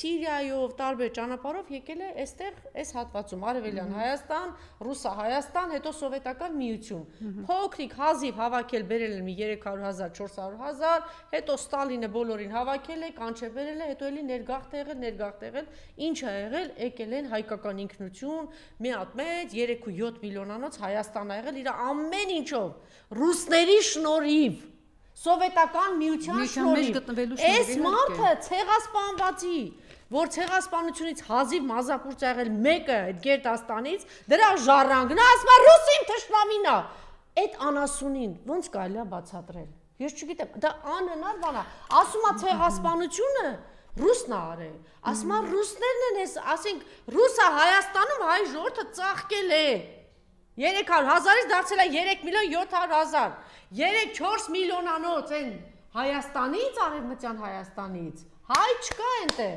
Սիրիայով, տարբեր ճանապարհով եկել է այստեղ այս հատվածում Արևելյան Հայաստան, Ռուսա-Հայաստան, հետո Սովետական Միություն։ Փոքրիկ հազիվ հավաքել բերել են մի 300,000, 400,000, հետո Ստալինը բոլորին հավաքել է, կանչել բերել է, հետո էլի ներգաղթ եղել, ինչ ա եղել, եկել են հայկական ինքնություն, մի հատ մեծ 3-7 միլիոնանոց Հայաստան ա եղել իր ամեն ինչով, ռուսների շնորհիվ, Սովետական Միության շնորհիվ։ Այս մարդը ցեղասպանվածի, որ ցեղասպանությունից հազիվ մազապուրծ ա եղել մեկը այդ Գերդաստանից, դրա ժառանգն է, ասում է ռուսին թշնամին է։ Այդ անասունին ոնց կարելի է բացատրել։ Ես չգիտեմ, դա անհնար բան է։ Ասում է ցեղասպանությունը ռուսն է արել։ Ասում է ռուսներն են էս, ասենք Ռուսա-Հայաստանում հայ ժողովուրդը ծաղկել է։ 300,000-ից դարձել է 3,700,000, 3-4 միլիոնանոց են Հայաստանից, Արևմտյան Հայաստանից, հայ չկա այնտեղ։